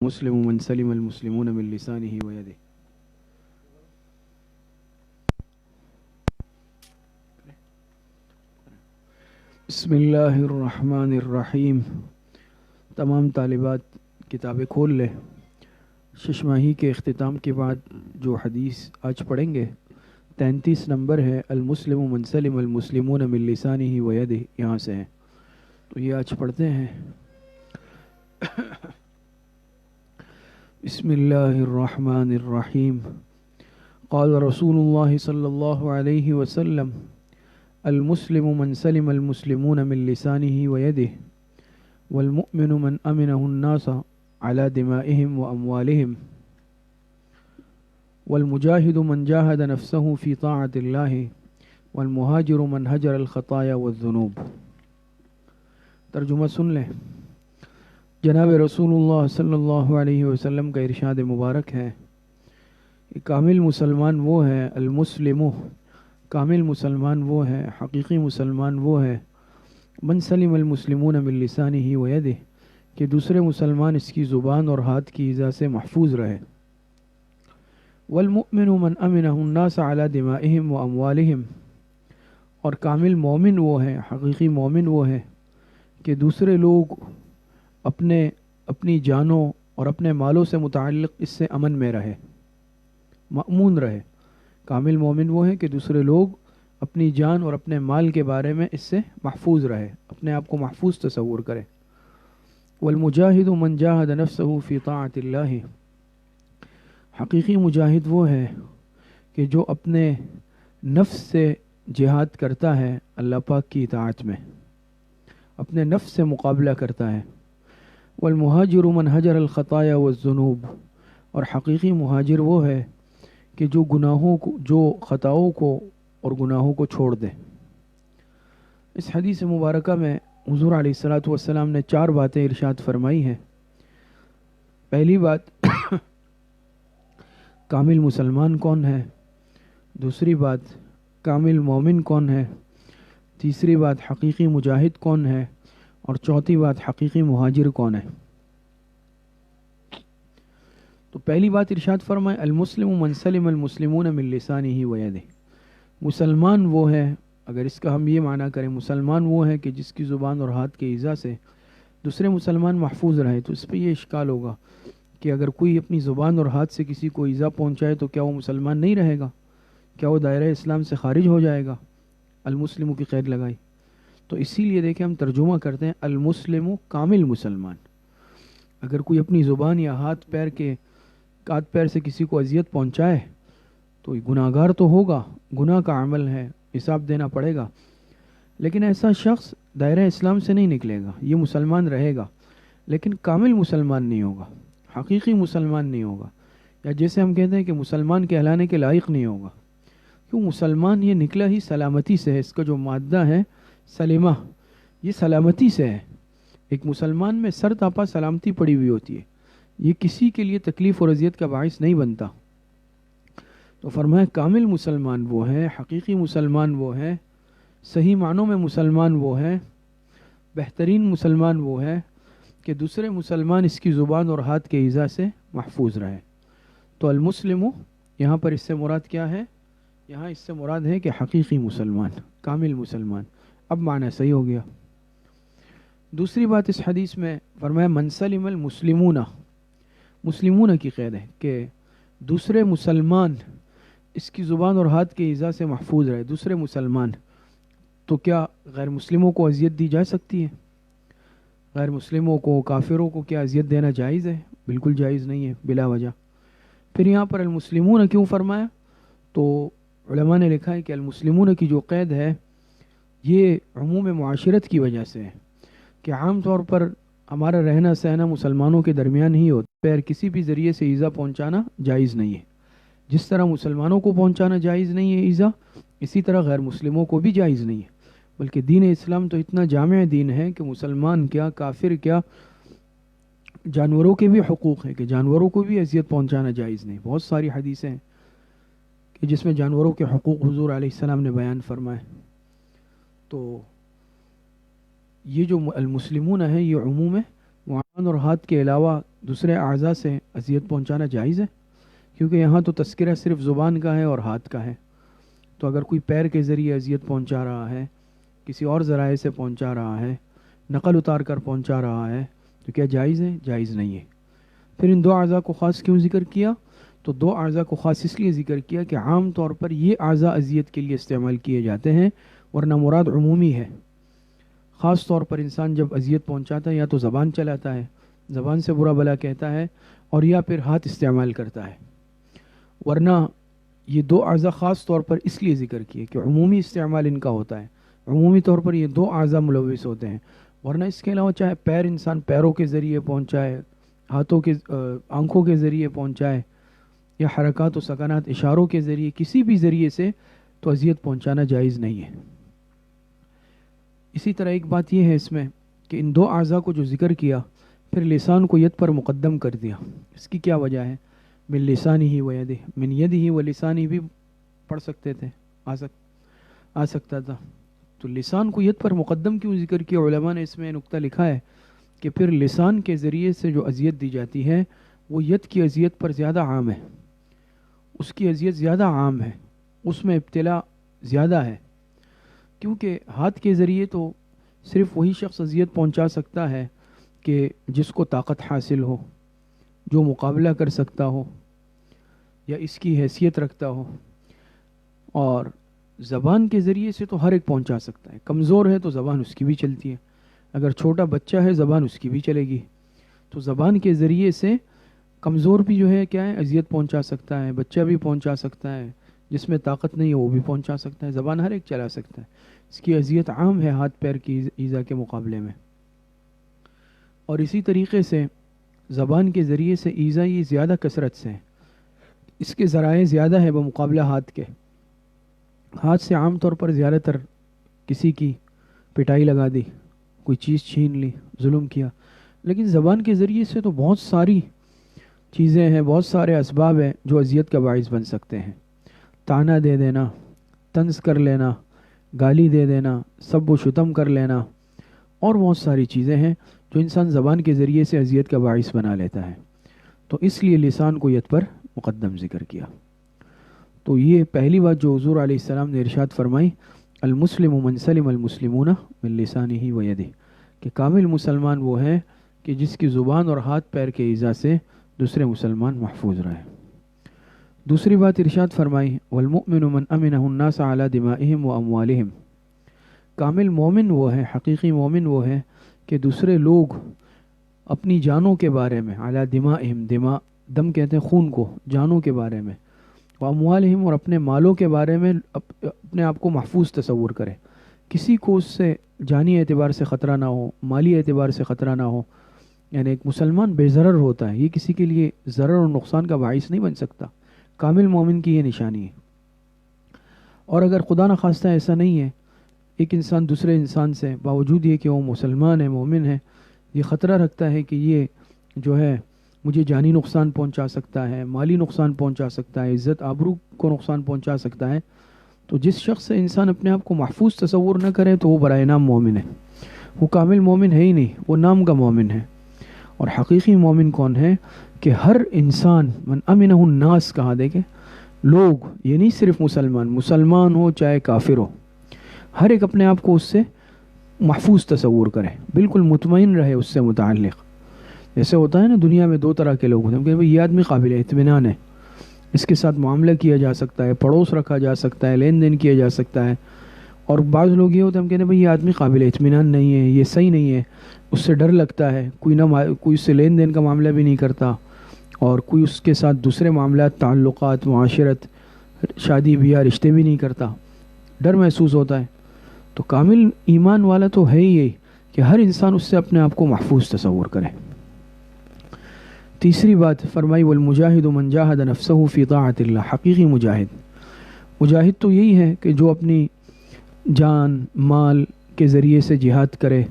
مسلم من سلم المسلمون من لسانه ويده. بسم اللہ الرحمن الرحیم. تمام طالبات کتابیں کھول لیں. شش ماہی کے اختتام کے بعد جو حدیث آج پڑھیں گے 33 نمبر ہے. المسلم من سلم المسلمون من لسانه ويده، یہاں سے ہے. تو یہ آج پڑھتے ہیں. بسم اللہ الرحمن الرحیم. قال رسول اللہ صلی اللہ علیہ وسلم المسلم من سلم المسلمون من لسانه ويده والمؤمن من أمنه الناس على دمائهم وأموالهم والمجاهد من جاهد نفسه في طاعة الله والمهاجر من هجر الخطايا والذنوب. ترجمہ سن لیں. جناب رسول اللہ صلی اللہ علیہ وسلم کا ارشاد مبارک ہے کہ کامل مسلمان وہ ہے، المسلم، کامل مسلمان وہ ہے، حقیقی مسلمان وہ ہے، من سلم المسلمون من لسانه ویدہ، کہ دوسرے مسلمان اس کی زبان اور ہاتھ کی ایذا سے محفوظ رہے. والمؤمن من امنہ الناس علی دمائهم واموالهم، اور کامل مومن وہ ہے، حقیقی مومن وہ ہے کہ دوسرے لوگ اپنی جانوں اور اپنے مالوں سے متعلق اس سے امن میں رہے، مأمون رہے. کامل مومن وہ ہے کہ دوسرے لوگ اپنی جان اور اپنے مال کے بارے میں اس سے محفوظ رہے، اپنے آپ کو محفوظ تصور کرے. والمجاہد من جاہد نفسه فی طاعت اللہ، حقیقی مجاہد وہ ہے کہ جو اپنے نفس سے جہاد کرتا ہے اللہ پاک کی اطاعت میں، اپنے نفس سے مقابلہ کرتا ہے. والمہاجر من حجر الخطایا والذنوب، اور حقیقی مہاجر وہ ہے کہ جو گناہوں کو، جو خطاؤں کو اور گناہوں کو چھوڑ دے. اس حدیث مبارکہ میں حضور علیہ الصلوۃ والسلام نے 4 باتیں ارشاد فرمائی ہیں. پہلی بات کامل مسلمان کون ہے، دوسری بات کامل مومن کون ہے، تیسری بات حقیقی مجاہد کون ہے، اور چوتھی بات حقیقی مہاجر کون ہے. تو پہلی بات ارشاد فرمائے المسلم من سلم المسلمون من لسانه ویدہ. مسلمان وہ ہے، اگر اس کا ہم یہ معنی کریں، مسلمان وہ ہے کہ جس کی زبان اور ہاتھ کے ایذا سے دوسرے مسلمان محفوظ رہے. تو اس پہ یہ اشکال ہوگا کہ اگر کوئی اپنی زبان اور ہاتھ سے کسی کو ایذا پہنچائے تو کیا وہ مسلمان نہیں رہے گا؟ کیا وہ دائرہ اسلام سے خارج ہو جائے گا؟ المسلم کی قید لگائی. تو اسی لیے دیکھیں ہم ترجمہ کرتے ہیں المسلم، کامل مسلمان. اگر کوئی اپنی زبان یا ہاتھ پیر سے کسی کو اذیت پہنچائے تو گناہ گار تو ہوگا، گناہ کا عمل ہے، حساب دینا پڑے گا، لیکن ایسا شخص دائرہ اسلام سے نہیں نکلے گا. یہ مسلمان رہے گا لیکن کامل مسلمان نہیں ہوگا، حقیقی مسلمان نہیں ہوگا، یا جیسے ہم کہتے ہیں کہ مسلمان کہلانے کے لائق نہیں ہوگا. کیوں؟ مسلمان یہ نکلا ہی سلامتی سے ہے. اس کا جو مادہ ہے سلمہ، یہ سلامتی سے ہے. ایک مسلمان میں سر تاپا سلامتی پڑی ہوئی ہوتی ہے، یہ کسی کے لیے تکلیف اور اذیت کا باعث نہیں بنتا. تو فرمایا کامل مسلمان وہ ہے، حقیقی مسلمان وہ ہے، صحیح معنوں میں مسلمان وہ ہے، بہترین مسلمان وہ ہے کہ دوسرے مسلمان اس کی زبان اور ہاتھ کے ایذا سے محفوظ رہے. تو المسلم یہاں پر اس سے مراد کیا ہے؟ یہاں اس سے مراد ہے کہ حقیقی مسلمان، کامل مسلمان. اب معنی صحیح ہو گیا. دوسری بات اس حدیث میں فرمایا من سلم المسلمون، مسلمون کی قید ہے کہ دوسرے مسلمان اس کی زبان اور ہاتھ کے ایذا سے محفوظ رہے. دوسرے مسلمان، تو کیا غیر مسلموں کو اذیت دی جا سکتی ہے؟ غیر مسلموں کو، کافروں کو کیا اذیت دینا جائز ہے؟ بالکل جائز نہیں ہے بلا وجہ. پھر یہاں پر المسلمون کیوں فرمایا؟ تو علماء نے لکھا ہے کہ المسلمون کی جو قید ہے یہ عموم معاشرت کی وجہ سے ہے کہ عام طور پر ہمارا رہنا سہنا مسلمانوں کے درمیان ہی ہوتا ہے. پیر کسی بھی ذریعے سے ایذا پہنچانا جائز نہیں ہے. جس طرح مسلمانوں کو پہنچانا جائز نہیں ہے ایذا، اسی طرح غیر مسلموں کو بھی جائز نہیں ہے. بلکہ دین اسلام تو اتنا جامع دین ہے کہ مسلمان کیا، کافر کیا، جانوروں کے بھی حقوق ہیں کہ جانوروں کو بھی اذیت پہنچانا جائز نہیں. بہت ساری حدیثیں ہیں کہ جس میں جانوروں کے حقوق حضور علیہ السلام نے بیان فرمائے. تو یہ جو المسلمون ہے یہ عموم ہے، معاون اور ہاتھ کے علاوہ دوسرے اعضاء سے اذیت پہنچانا جائز ہے؟ کیونکہ یہاں تو تذکرہ صرف زبان کا ہے اور ہاتھ کا ہے، تو اگر کوئی پیر کے ذریعے اذیت پہنچا رہا ہے، کسی اور ذرائع سے پہنچا رہا ہے، نقل اتار کر پہنچا رہا ہے، تو کیا جائز ہے؟ جائز نہیں ہے۔ پھر ان دو اعضاء کو خاص کیوں ذکر کیا؟ تو دو اعضاء کو خاص اس لیے ذکر کیا کہ عام طور پر یہ اعضاء اذیت کے لیے استعمال کیے جاتے ہیں، ورنہ مراد عمومی ہے۔ خاص طور پر انسان جب اذیت پہنچاتا ہے یا تو زبان چلاتا ہے، زبان سے برا بلا کہتا ہے، اور یا پھر ہاتھ استعمال کرتا ہے، ورنہ یہ دو اعضاء خاص طور پر اس لیے ذکر کیے کہ عمومی استعمال ان کا ہوتا ہے، عمومی طور پر یہ دو اعضاء ملوث ہوتے ہیں۔ ورنہ اس کے علاوہ چاہے پیر انسان پیروں کے ذریعے پہنچائے، ہاتھوں کے آنکھوں کے ذریعے پہنچائے، یا حرکات و سکنات اشاروں کے ذریعے، کسی بھی ذریعے سے تو اذیت پہنچانا جائز نہیں ہے۔ اسی طرح ایک بات یہ ہے اس میں کہ ان دو اعضاء کو جو ذکر کیا، پھر لسان کو ید پر مقدم کر دیا۔ اس کی کیا وجہ ہے؟ من لسانہ و یدہ، من یدہ و لسانہ بھی پڑھ سکتے تھے، آ سکتا تھا، تو لسان کو ید پر مقدم کیوں ذکر کیا؟ علماء نے اس میں نقطہ لکھا ہے کہ پھر لسان کے ذریعے سے جو اذیت دی جاتی ہے وہ ید کی اذیت پر زیادہ عام ہے، اس کی اذیت زیادہ عام ہے، اس میں ابتلا زیادہ ہے، کیونکہ ہاتھ کے ذریعے تو صرف وہی شخص اذیت پہنچا سکتا ہے کہ جس کو طاقت حاصل ہو، جو مقابلہ کر سکتا ہو یا اس کی حیثیت رکھتا ہو، اور زبان کے ذریعے سے تو ہر ایک پہنچا سکتا ہے۔ کمزور ہے تو زبان اس کی بھی چلتی ہے، اگر چھوٹا بچہ ہے زبان اس کی بھی چلے گی، تو زبان کے ذریعے سے کمزور بھی جو ہے کیا ہے، اذیت پہنچا سکتا ہے، بچہ بھی پہنچا سکتا ہے، جس میں طاقت نہیں ہے وہ بھی پہنچا سکتا ہے، زبان ہر ایک چلا سکتا ہے۔ اس کی اذیت عام ہے ہاتھ پیر کی ایذا کے مقابلے میں۔ اور اسی طریقے سے زبان کے ذریعے سے ایذا یہ زیادہ کثرت سے ہے، اس کے ذرائع زیادہ ہے بمقابلہ ہاتھ کے۔ ہاتھ سے عام طور پر زیادہ تر کسی کی پٹائی لگا دی، کوئی چیز چھین لی، ظلم کیا، لیکن زبان کے ذریعے سے تو بہت ساری چیزیں ہیں، بہت سارے اسباب ہیں جو اذیت کا باعث بن سکتے ہیں۔ طعنہ دے دینا، طنز کر لینا، گالی دے دینا، سب و شتم کر لینا، اور بہت ساری چیزیں ہیں جو انسان زبان کے ذریعے سے اذیت کا باعث بنا لیتا ہے، تو اس لیے لسان کو ید پر مقدم ذکر کیا۔ تو یہ پہلی بات جو حضور علیہ السلام نے ارشاد فرمائی، المسلم من سلم المسلمون من لسانہ و یدہ، کہ کامل مسلمان وہ ہے کہ جس کی زبان اور ہاتھ پیر کے ایذا سے دوسرے مسلمان محفوظ رہے۔ دوسری بات ارشاد فرمائی، والمؤمن من امنہ الناس علی دمائہم و اموالہم، کامل مومن وہ ہے، حقیقی مومن وہ ہے کہ دوسرے لوگ اپنی جانوں کے بارے میں، علی دمائہم، دم کہتے ہیں خون کو، جانوں کے بارے میں، و اموالہم، اور اپنے مالوں کے بارے میں اپنے آپ کو محفوظ تصور کرے، کسی کو اس سے جانی اعتبار سے خطرہ نہ ہو، مالی اعتبار سے خطرہ نہ ہو۔ یعنی ایک مسلمان بے ضرر ہوتا ہے، یہ کسی کے لیے ضرر اور نقصان کا باعث نہیں بن سکتا، کامل مومن کی یہ نشانی ہے۔ اور اگر خدا نخواستہ ایسا نہیں ہے، ایک انسان دوسرے انسان سے باوجود یہ کہ وہ مسلمان ہے، مومن ہے، یہ خطرہ رکھتا ہے کہ یہ جو ہے مجھے جانی نقصان پہنچا سکتا ہے، مالی نقصان پہنچا سکتا ہے، عزت آبرو کو نقصان پہنچا سکتا ہے، تو جس شخص سے انسان اپنے آپ کو محفوظ تصور نہ کرے تو وہ برائے نام مومن ہے، وہ کامل مومن ہے ہی نہیں، وہ نام کا مومن ہے۔ اور حقیقی مومن کون ہے؟ کہ ہر انسان، من امنہ الناس کہا، دیکھیں لوگ، یہ نہیں صرف مسلمان ہو چاہے کافر ہو، ہر ایک اپنے آپ کو اس سے محفوظ تصور کرے، بالکل مطمئن رہے اس سے متعلق۔ جیسے ہوتا ہے نا دنیا میں دو طرح کے لوگ ہوتے ہیں کہ یہ آدمی قابل اطمینان ہے، اس کے ساتھ معاملہ کیا جا سکتا ہے، پڑوس رکھا جا سکتا ہے، لین دین کیا جا سکتا ہے، اور بعض لوگ یہ ہوتے ہیں ہم کہتے ہیں بھئی یہ آدمی قابل اطمینان نہیں ہے، یہ صحیح نہیں ہے، اس سے ڈر لگتا ہے، کوئی اس سے لین دین کا معاملہ بھی نہیں کرتا، اور کوئی اس کے ساتھ دوسرے معاملات، تعلقات، معاشرت، شادی بیاہ، رشتے بھی نہیں کرتا، ڈر محسوس ہوتا ہے۔ تو کامل ایمان والا تو ہے ہی کہ ہر انسان اس سے اپنے آپ کو محفوظ تصور کرے۔ تیسری بات فرمائی، والمجاہد من جاہد نفسہ فی طاعت اللہ، حقیقی مجاہد تو یہی ہے کہ جو اپنی جان مال کے ذریعے سے جہاد کرے،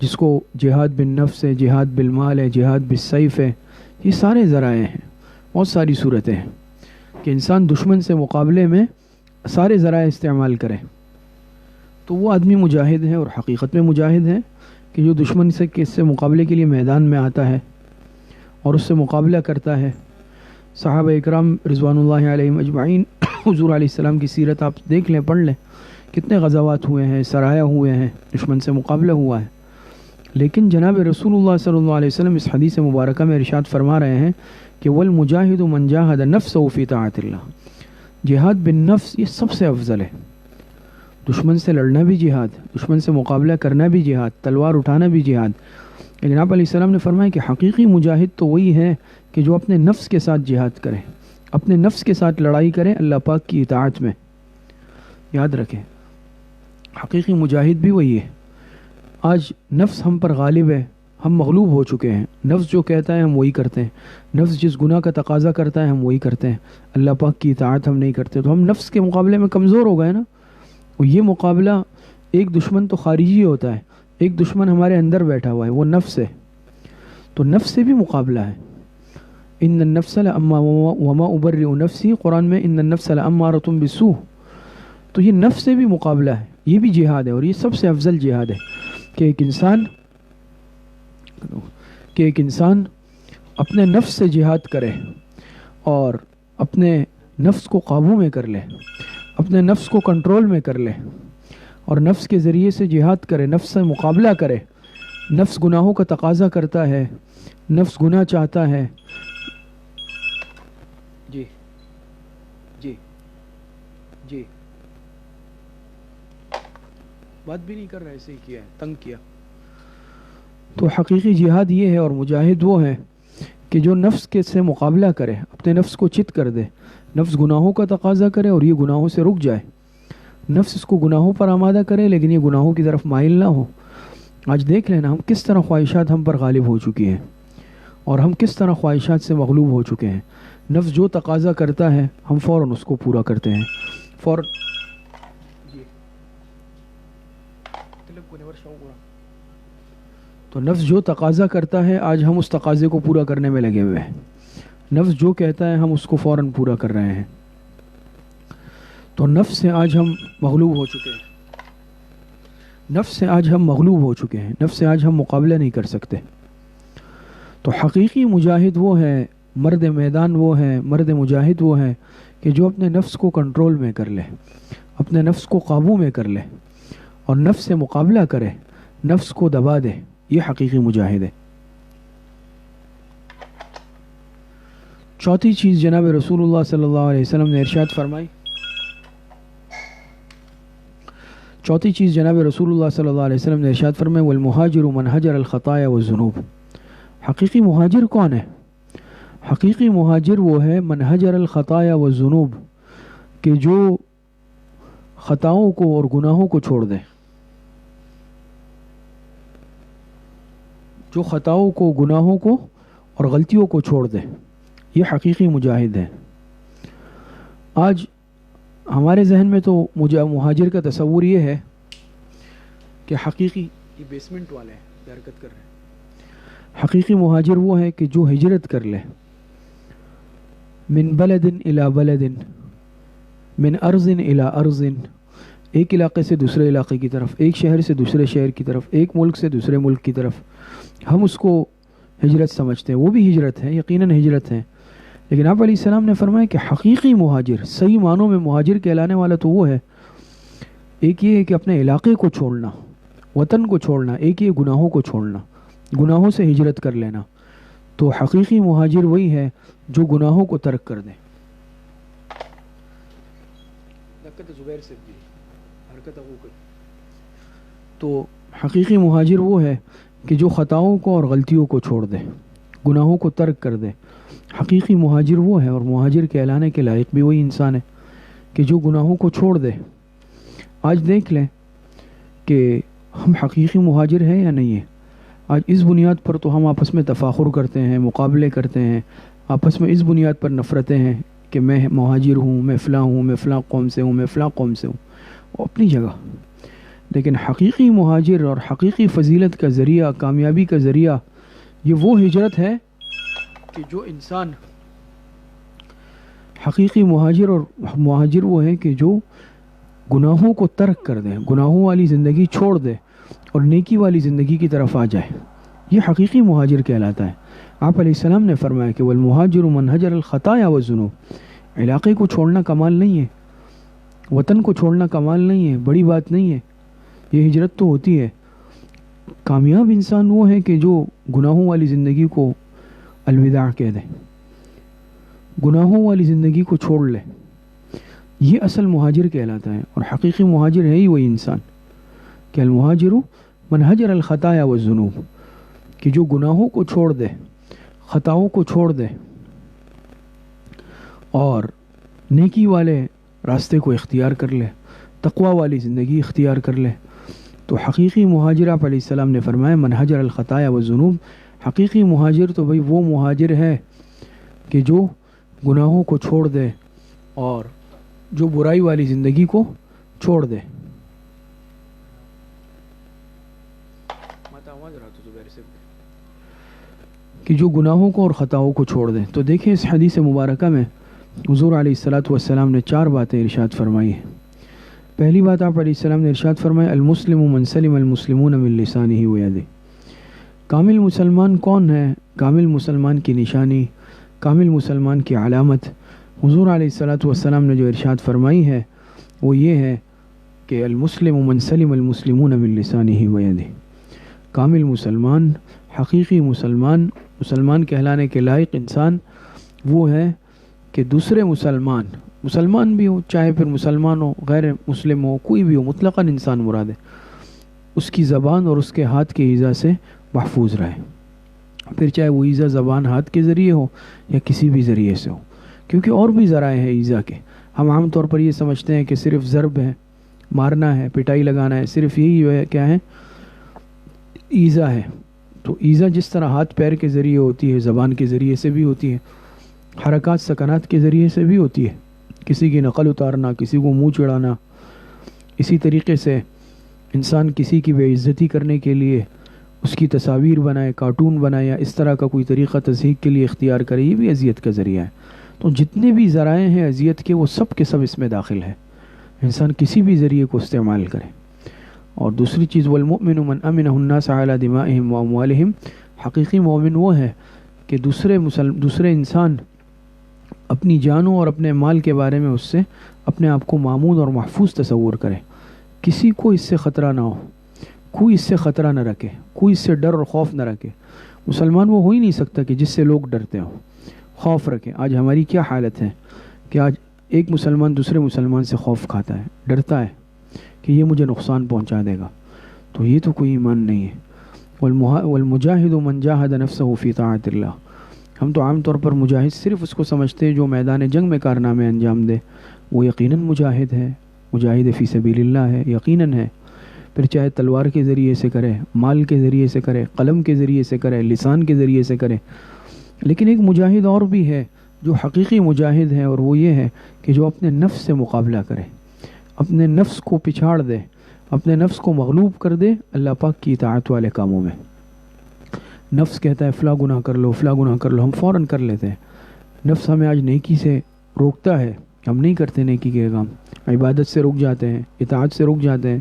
جس کو جہاد بالنفس ہے، جہاد بالمال ہے، جہاد بالسیف ہے، یہ سارے ذرائع ہیں، بہت ساری صورتیں ہیں کہ انسان دشمن سے مقابلے میں سارے ذرائع استعمال کرے، تو وہ آدمی مجاہد ہے، اور حقیقت میں مجاہد ہے کہ جو دشمن سے مقابلے کے لیے میدان میں آتا ہے، اور اس سے مقابلہ کرتا ہے. صحابہ اکرام رضوان اللہ علیہم اجمعین، حضور علیہ السلام کی سیرت آپ دیکھ لیں، پڑھ لیں، کتنے غزوات ہوئے ہیں، سرایا ہوئے ہیں، دشمن سے مقابلہ ہوا ہے. لیکن جناب رسول اللہ صلی اللہ علیہ وسلم اس حدیث مبارکہ میں ارشاد فرما رہے ہیں کہ والمجاہد من جاہد نفسہ فی طاعت اللہ، جہاد بالنفس یہ سب سے افضل ہے. دشمن سے لڑنا بھی جہاد، دشمن سے مقابلہ کرنا بھی جہاد، تلوار اٹھانا بھی جہاد. لیکن آپ علیہ السلام نے فرمایا کہ حقیقی مجاہد تو وہی ہے کہ جو اپنے نفس کے ساتھ جہاد کرے، اپنے نفس کے ساتھ لڑائی کرے اللہ پاک کی اطاعت میں. یاد رکھیں حقیقی مجاہد بھی وہی ہے. آج نفس ہم پر غالب ہے، ہم مغلوب ہو چکے ہیں. نفس جو کہتا ہے ہم وہی کرتے ہیں، نفس جس گناہ کا تقاضا کرتا ہے ہم وہی کرتے ہیں، اللہ پاک کی اطاعت ہم نہیں کرتے. تو ہم نفس کے مقابلے میں کمزور ہو گئے نا. اور یہ مقابلہ، ایک دشمن تو خارجی ہوتا ہے، ایک دشمن ہمارے اندر بیٹھا ہوا ہے، وہ نفس ہے. تو نفس سے بھی مقابلہ ہے. ان النفس لامارۃ وما ابرئ نفسی، قرآن میں ان النفس لامارۃ بالسوء. تو یہ نفس سے بھی مقابلہ ہے، یہ بھی جہاد ہے، اور یہ سب سے افضل جہاد ہے کہ ایک انسان اپنے نفس سے جہاد کرے اور اپنے نفس کو قابو میں کر لے، اپنے نفس کو کنٹرول میں کر لے، اور نفس کے ذریعے سے جہاد کرے، نفس سے مقابلہ کرے. نفس گناہوں کا تقاضا کرتا ہے، نفس گناہ چاہتا ہے. جی جی جی بات بھی نہیں کر رہے، ایسے ہی کیا ہے، تنگ کیا. تو حقیقی جہاد یہ ہے، اور مجاہد وہ ہے کہ جو نفس کے سے مقابلہ کرے، اپنے نفس کو چت کر دے، نفس گناہوں کا تقاضا کرے اور یہ گناہوں سے رک جائے. نفس اس کو گناہوں پر آمادہ کرے لیکن یہ گناہوں کی طرف مائل نہ ہو. آج دیکھ لینا ہم کس طرح خواہشات ہم پر غالب ہو چکی ہیں، اور ہم کس طرح خواہشات سے مغلوب ہو چکے ہیں. نفس جو تقاضا کرتا ہے ہم فوراً اس کو پورا کرتے ہیں، فوراً. تو نفس جو تقاضا کرتا ہے آج ہم اس تقاضے کو پورا کرنے میں لگے ہوئے ہیں. نفس جو کہتا ہے ہم اس کو فوراً پورا کر رہے ہیں. تو نفس سے آج ہم مغلوب ہو چکے ہیں، نفس سے آج ہم مغلوب ہو چکے ہیں، نفس سے آج ہم مقابلہ نہیں کر سکتے. تو حقیقی مجاہد وہ ہے، مرد میدان وہ ہے، مرد مجاہد وہ ہے کہ جو اپنے نفس کو کنٹرول میں کر لے، اپنے نفس کو قابو میں کر لے اور نفس سے مقابلہ کرے، نفس کو دبا دے. یہ حقیقی مجاہد ہے. چوتھی چیز جناب رسول اللہ صلی اللہ علیہ وسلم نے ارشاد فرمائی، چوتھی چیز جناب رسول اللہ صلی اللہ علیہ وسلم نے ارشاد فرمائی والمہاجر من ہجر الخطایا والذنوب. حقیقی مہاجر کون ہے؟ حقیقی مہاجر وہ ہے من ہجر الخطایا والذنوب، کہ جو خطاؤں کو اور گناہوں کو چھوڑ دے، جو خطاؤں کو، گناہوں کو اور غلطیوں کو چھوڑ دے. یہ حقیقی مجاہد ہے. آج ہمارے ذہن میں تو مہاجر کا تصور یہ ہے کہ حقیقی، یہ بیسمنٹ والے ہیں یہ حرکت کر رہے ہیں، حقیقی مہاجر وہ ہے کہ جو ہجرت کر لے، من بلد الى بلد، من ارض الى ارض، ایک علاقے سے دوسرے علاقے کی طرف، ایک شہر سے دوسرے شہر کی طرف، ایک ملک سے دوسرے ملک کی طرف. ہم اس کو ہجرت سمجھتے ہیں، وہ بھی ہجرت ہے، یقیناً ہجرت ہے. لیکن آپ علیہ السلام نے فرمایا کہ حقیقی مہاجر، صحیح معنوں میں مہاجر کہلانے والا تو وہ ہے، ایک یہ ہے کہ اپنے علاقے کو چھوڑنا، وطن کو چھوڑنا، ایک یہ گناہوں کو چھوڑنا، گناہوں سے ہجرت کر لینا. تو حقیقی مہاجر وہی ہے جو گناہوں کو ترک کر دے. تو حقیقی مہاجر وہ ہے کہ جو خطاؤں کو اور غلطیوں کو چھوڑ دے، گناہوں کو ترک کر دے. حقیقی مہاجر وہ ہے، اور مہاجر کہلانے کے لائق بھی وہی انسان ہے کہ جو گناہوں کو چھوڑ دے. آج دیکھ لیں کہ ہم حقیقی مہاجر ہیں یا نہیں ہیں. آج اس بنیاد پر تو ہم آپس میں تفاخر کرتے ہیں، مقابلے کرتے ہیں، آپس میں اس بنیاد پر نفرتیں ہیں کہ میں مہاجر ہوں، میں فلاں ہوں، میں فلاں قوم سے ہوں، میں فلاں قوم سے ہوں. وہ اپنی جگہ. لیکن حقیقی مہاجر اور حقیقی فضیلت کا ذریعہ، کامیابی کا ذریعہ، یہ وہ ہجرت ہے کہ جو انسان حقیقی مہاجر، اور مہاجر وہ ہے کہ جو گناہوں کو ترک کر دے، گناہوں والی زندگی چھوڑ دے اور نیکی والی زندگی کی طرف آ جائے. یہ حقیقی مہاجر کہلاتا ہے. آپ علیہ السلام نے فرمایا کہ والمہاجر من ہجر الخطایا والذنوب، علاقے کو چھوڑنا کمال نہیں ہے، وطن کو چھوڑنا کمال نہیں ہے، بڑی بات نہیں ہے، یہ ہجرت تو ہوتی ہے۔ کامیاب انسان وہ ہے کہ جو گناہوں والی زندگی کو الوداع کہہ دے، گناہوں والی زندگی کو چھوڑ لے، یہ اصل مہاجر کہلاتا ہے۔ اور حقیقی مہاجر ہے ہی وہی انسان کہ المہاجر من ہجر الخطایا والذنوب، کہ جو گناہوں کو چھوڑ دے، خطاؤں کو چھوڑ دے اور نیکی والے راستے کو اختیار کر لے، تقوی والی زندگی اختیار کر لے، تو حقیقی مہاجر آپ علیہ السلام نے فرمایا من ہجر الخطایا والذنوب، حقیقی مہاجر تو بھئی وہ مہاجر ہے کہ جو گناہوں کو چھوڑ دے اور جو برائی والی زندگی کو چھوڑ دے۔ کہ جو گناہوں کو اور خطاؤں کو چھوڑ دے۔ تو دیکھیں اس حدیث مبارکہ میں حضور علیہ السلام نے 4 باتیں ارشاد فرمائی ہیں۔ پہلی بات آپ علیہ السلام نے ارشاد فرمایا المسلم من سلم المسلمون من لسانہ ویدہ۔ کامل مسلمان کون ہے؟ کامل مسلمان کی نشانی، کامل مسلمان کی علامت حضور علیہ السلام نے جو ارشاد فرمائی ہے وہ یہ ہے کہ المسلم من سلم المسلمون من لسانہ ویدہ۔ کامل مسلمان، حقیقی مسلمان، مسلمان کہلانے کے لائق انسان وہ ہے کہ دوسرے مسلمان بھی ہو، چاہے پھر مسلمان ہو، غیر مسلم ہو، کوئی بھی ہو، مطلقاً انسان مراد ہے، اس کی زبان اور اس کے ہاتھ کے ایذا سے محفوظ رہے، پھر چاہے وہ ایذا زبان ہاتھ کے ذریعے ہو یا کسی بھی ذریعے سے ہو، کیونکہ اور بھی ذرائع ہیں ایذا کے۔ ہم عام طور پر یہ سمجھتے ہیں کہ صرف ضرب ہے، مارنا ہے، پٹائی لگانا ہے، صرف یہی ہے کیا ہے ایذا ہے۔ تو ایذا جس طرح ہاتھ پیر کے ذریعے ہوتی ہے، زبان کے ذریعے سے بھی ہوتی ہے، حرکات سکنات کے ذریعے سے بھی ہوتی ہے، کسی کی نقل اتارنا، کسی کو منہ چڑھانا، اسی طریقے سے انسان کسی کی بے عزتی کرنے کے لیے اس کی تصاویر بنائے، کارٹون بنائے یا اس طرح کا کوئی طریقہ تضحیک کے لیے اختیار کرے، یہ بھی اذیت کا ذریعہ ہے۔ تو جتنے بھی ذرائع ہیں اذیت کے وہ سب کے سب اس میں داخل ہے، انسان کسی بھی ذریعے کو استعمال کرے۔ اور دوسری چیز والمؤمن من امنہ الناس علی دمائہم واموالہم، حقیقی مومن وہ ہے کہ دوسرے انسان اپنی جانوں اور اپنے مال کے بارے میں اس سے اپنے آپ کو معمون اور محفوظ تصور کرے، کسی کو اس سے خطرہ نہ ہو، کوئی اس سے خطرہ نہ رکھے، کوئی اس سے ڈر اور خوف نہ رکھے۔ مسلمان وہ ہو ہی نہیں سکتا کہ جس سے لوگ ڈرتے ہوں، خوف رکھیں۔ آج ہماری کیا حالت ہے کہ آج ایک مسلمان دوسرے مسلمان سے خوف کھاتا ہے، ڈرتا ہے کہ یہ مجھے نقصان پہنچا دے گا، تو یہ تو کوئی ایمان نہیں ہے۔ والمجاہد من جاہد نفسہ فی طاعت اللہ، ہم تو عام طور پر مجاہد صرف اس کو سمجھتے ہیں جو میدان جنگ میں کارنامے انجام دے، وہ یقیناً مجاہد ہے، مجاہد فی سبیل اللہ ہے، یقیناً ہے، پھر چاہے تلوار کے ذریعے سے کرے، مال کے ذریعے سے کرے، قلم کے ذریعے سے کرے، لسان کے ذریعے سے کرے۔ لیکن ایک مجاہد اور بھی ہے جو حقیقی مجاہد ہے، اور وہ یہ ہے کہ جو اپنے نفس سے مقابلہ کرے، اپنے نفس کو پچھاڑ دے، اپنے نفس کو مغلوب کر دے اللہ پاک کی اطاعت والے کاموں میں۔ نفس کہتا ہے فلاں گناہ کر لو، فلاں گناہ کر لو، ہم فوراً کر لیتے ہیں۔ نفس ہمیں آج نیکی سے روکتا ہے، ہم نہیں کرتے نیکی کے کام، عبادت سے رک جاتے ہیں، اطاعت سے رک جاتے ہیں۔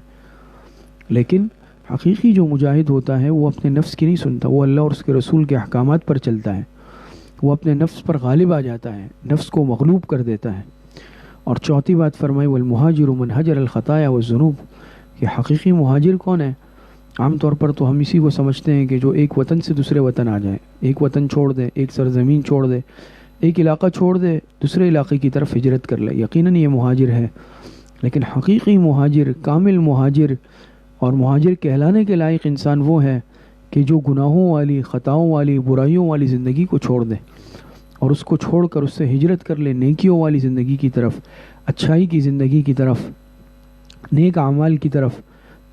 لیکن حقیقی جو مجاہد ہوتا ہے وہ اپنے نفس کی نہیں سنتا، وہ اللہ اور اس کے رسول کے احکامات پر چلتا ہے، وہ اپنے نفس پر غالب آ جاتا ہے، نفس کو مغلوب کر دیتا ہے۔ اور چوتھی بات فرمائی والمہاجر من ہجر الخطایا والذنوب، کہ حقیقی مہاجر کون ہے؟ عام طور پر تو ہم اسی کو سمجھتے ہیں کہ جو ایک وطن سے دوسرے وطن آ جائے، ایک وطن چھوڑ دے، ایک سرزمین چھوڑ دے، ایک علاقہ چھوڑ دے، دوسرے علاقے کی طرف ہجرت کر لے، یقیناً یہ مہاجر ہے۔ لیکن حقیقی مہاجر، کامل مہاجر اور مہاجر کہلانے کے لائق انسان وہ ہے کہ جو گناہوں والی، خطاؤں والی، برائیوں والی زندگی کو چھوڑ دے اور اس کو چھوڑ کر اس سے ہجرت کر لے نیکیوں والی زندگی کی طرف، اچھائی کی زندگی کی طرف، نیک اعمال کی طرف،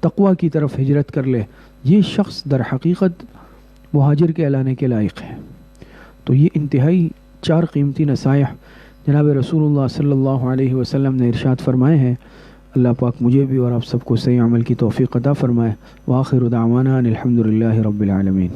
تقوی کی طرف ہجرت کر لے، یہ شخص در حقیقت مہاجر کہلانے کے لائق ہے۔ تو یہ انتہائی 4 قیمتی نصائح جناب رسول اللہ صلی اللہ علیہ وسلم نے ارشاد فرمائے ہیں۔ اللہ پاک مجھے بھی اور آپ سب کو صحیح عمل کی توفیق عطا فرمائے۔ وآخر دعوانا ان الحمد للہ رب العالمین۔